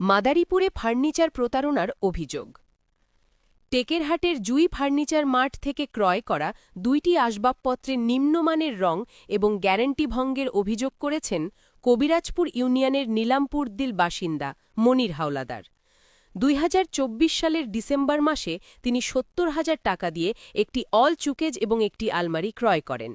মাদারীপুরে furniture প্রতারণার অভিযোগ। টেকেরহাটের জুই furniture mart থেকে ক্রয় করা ২টি আসবাবপত্রের নিম্নমানের রং এবং গ্যারান্টি ভঙ্গের অভিযোগ করেছেন কবিরাজপুর ইউনিয়নের নীলামপুরদিল বাসিন্দা মনির হাওলাদার। ২০২৪ সালের ডিসেম্বর মাসে তিনি ৭০,০০০ টাকা দিয়ে একটি অল চুকেজ এবং একটি আলমারি ক্রয় করেন।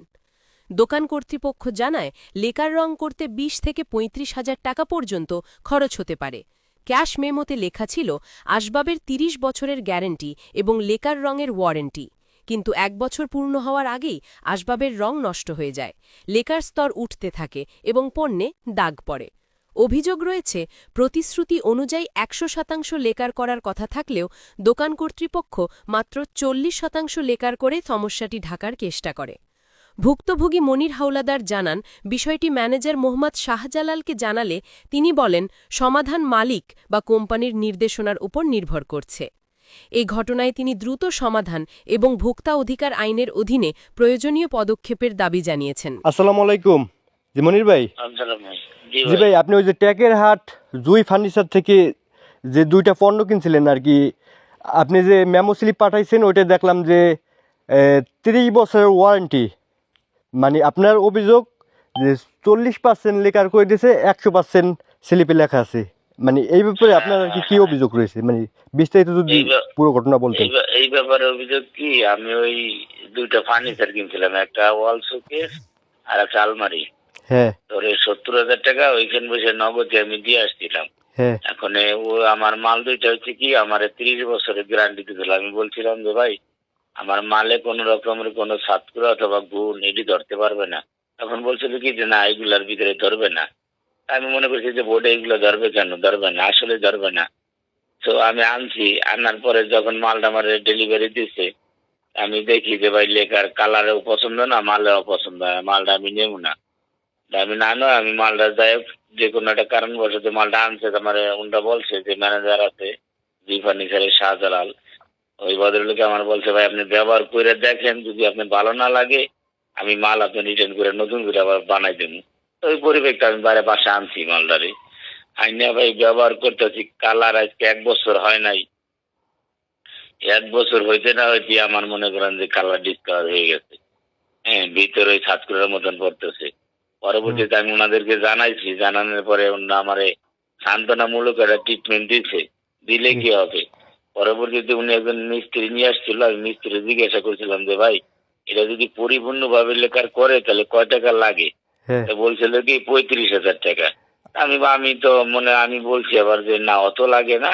দোকান কর্তৃপক্ষ জানায়, লেকার রং করতে ২০ থেকে ৩৫,০০০ টাকা পর্যন্ত খরচ হতে পারে। ক্যাশ মেমোতে লেখা ছিল আসবাবের ৩০ বছরের গ্যারান্টি এবং লেকার রঙের ওয়ারেন্টি, কিন্তু ১ বছর পূর্ণ হওয়ার আগেই আসবাবের রং নষ্ট হয়ে যায়, লেকার স্তর উঠতে থাকে এবং পণ্যে দাগ পড়ে। অভিযোগ রয়েছে, প্রতিশ্রুতি অনুযায়ী ১০০% লেকার করার কথা থাকলেও দোকান কর্তৃপক্ষ মাত্র ৪০% লেকার করে সমস্যাটি ঢাকার চেষ্টা করে। ভুক্তভোগী মনির হাওলাদার জানান, বিষয়টি ম্যানেজার মোহাম্মদ শাহজালালকে জানালে তিনি বলেন, সমাধান মালিক বা কোম্পানির নির্দেশনার উপর নির্ভর করছে। এই ঘটনায় তিনি দ্রুত সমাধান এবং ভোক্তা অধিকার আইনের অধীনে প্রয়োজনীয় পদক্ষেপের দাবি জানিয়েছেন। আসসালামু আলাইকুম। জি মনির ভাই। জি ভাই, আপনি ওই যে টেকেরহাট জুই ফার্নিচার থেকে যে 2টা পণ্য কিনছিলেন আর কি, আপনি যে মেমো স্লিপ পাঠাইছেন ওইটা দেখলাম যে 30 বছরের ওয়ারেন্টি, মানে আপনার অভিযোগ যে 40% লেকার করে দিয়েছে, 100% স্লিপে লেখা আছে। মানে এই ব্যাপারে আপনার আর কি অভিযোগ রয়েছে, মানে বিস্তারিত যদি পুরো ঘটনা বলতেন। এই ব্যাপারে অভিযোগ কি, আমি ওই 2টা ফার্নিচার কিনছিলাম, একটা ওয়াল শোকেস আর একটা আলমারি। হ্যাঁ, তোর 70,০০০ টাকা ওইখানে বসে নগদে আমি দিয়ে আসছিলাম। হ্যাঁ, এখন ও আমার মাল দুইটা হচ্ছে কি, আমার 30 বছরের গ্যারান্টি দিয়েছিল। আমি বলছিলাম যে ভাই, আমার মালে কোনো রকমের কোনো ছাত্র অথবা গুণ এটি ধরতে পারবে না। তখন বলছিল কি যে না, এগুলার ভিতরে ধরবে না। আমি মনে করছি যে বোর্ডে এগুলো ধরবে কেন, ধরবে না, আসলে ধরবে না। তো আমি আনছি, আনার পরে যখন মালটা আমার ডেলিভারি দিচ্ছে, আমি দেখি যে ভাই লেখার কালারেও পছন্দ না, মালেও পছন্দ হয়, মালটা আমি নেব না। আমি না নয়, আমি মালটা যাই হোক যে কোনো একটা কারণবশত মালটা আনছে। আমার উনটা বলছে যে ম্যানেজার আছে জি ফার্নিচারের শাহজালাল, ওই ভদ্রলোকে আমার বলছে ভাই আপনি ব্যবহার করে দেখেন, যদি আপনার ভালো না লাগে আমি মাল আপনি রিটার্ন করে নতুন করে আবার বানাই দেবো। ওই পরিবেশটা আমি বাইরে বাসা আনছি মালটারে, আইনা ভাই ব্যবহার করতেছি। কালার আজকে 1 বছর হয় নাই, 1 বছর হইতে না হইতে আমার মনে করেন যে কালার ডিসকালার হয়ে গেছে। হ্যাঁ, ভিতরে ওই ছাত্রের মতন পড়তেছে। পরবর্তীতে আমি ওনাদেরকে জানাইছি, জানানোর পরে ওনারা আমারে সান্ত্বনামূলক একটা ট্রিটমেন্ট দিচ্ছে। দিলে কি হবে, পরবর্তীতে উনি একজন মিস্ত্রি নিয়ে আসছিল। আমি মিস্ত্রি জিজ্ঞাসা করছিলাম যে ভাই, এটা যদি পরিপূর্ণভাবে লেখার করে তাহলে কয় টাকা লাগে? বলছিল কি 35,০০০ টাকা। আমি তো আমি বলছি আবার যে না, অত লাগে না,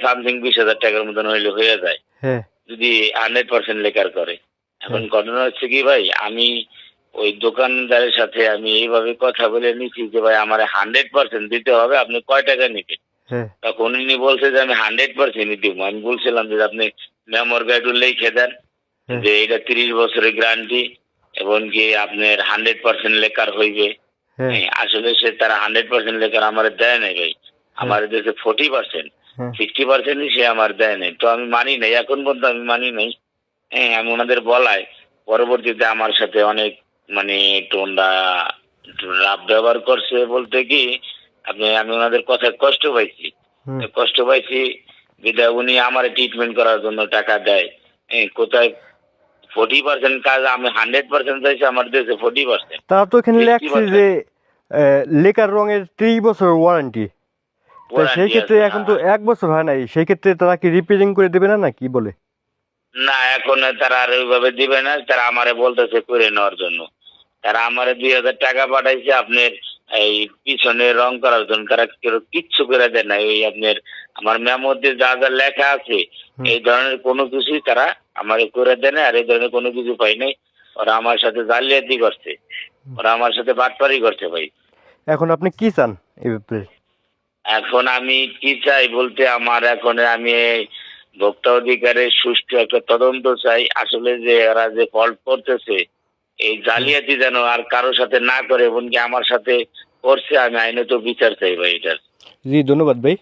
সামথিং 20,০০০ টাকার মতন হইলে হয়ে যায় যদি 100% লেখার করে। এখন ঘটনা হচ্ছে কি ভাই, আমি ওই দোকানদারের সাথে আমি এইভাবে কথা বলে নিচ্ছি যে ভাই আমার 100% দিতে হবে, আপনি কয় টাকা নিবেন? তখন উনি বলছে যে আমি 100% দিব। আমি বলছিলাম যে আপনি মেমোর গাইড লিখে দেন যে এটা 30 বছরের গ্যারান্টি এবং কি আপনার 100% লেখার হইবে। আসলে সে তারা 100% লেখার আমার দেয় নাই ভাই, আমার দেশে 40%, 60% সে আমার দেয় নাই। তো আমি মানি নাই, এখন পর্যন্ত আমি মানি নাই। হ্যাঁ, আমি ওনাদের বলাই, পরবর্তীতে আমার সাথে অনেক একটু রাফ ব্যবহার করছে। বলতে কি আমি ওনাদের কথায় কষ্ট পাইছি বিধায় উনি আমার ট্রিটমেন্ট করার জন্য টাকা দেয়। কোথায় 40% কাজ আমি 100% চাইছি, আমার দেশে 40%। তারা তো এখানে লেখছে যে লেকার রঙের 30 বছর ওয়ারেন্টি, সেই ক্ষেত্রে এখন তো 1 বছর হয় নাই, সেই ক্ষেত্রে তারা কি রিপেয়ারিং করে দেবে না, কি বলে? না, এখন তারা আর ওইভাবে দিবে না। তারা আমারে বলতেছে করে নেওয়ার জন্য। তারা আমারে 2,000 টাকা পাঠাইছে আপনার এই পিছনে রং করার জন্য। তারা কিচ্ছু করে দেয় না। ওই আপনার আমার মেমোতে যা যা লেখা আছে এই ধরনের কোনো কিছুই তারা আমারে করে দেয় না। আর এই ধরনের কোনো কিছু পাই নাই। ওরা আমার সাথে জালিয়াতি করছে, ওরা আমার সাথে বাটপারি করছে ভাই। এখন আপনি কি চান এই ব্যাপারে? এখন আমি কি চাই বলতে, আমি ভোক্তা অধিকারের সুষ্ঠু একটা তদন্ত চাই। আসলে যে এরা যে ফল্ট করতেছে, এই জালিয়াতি যেন আর কারোর সাথে না করে, এমনকি আমার সাথে করছে, আমি আইনত বিচার চাই ভাই এটার। জি ধন্যবাদ ভাই।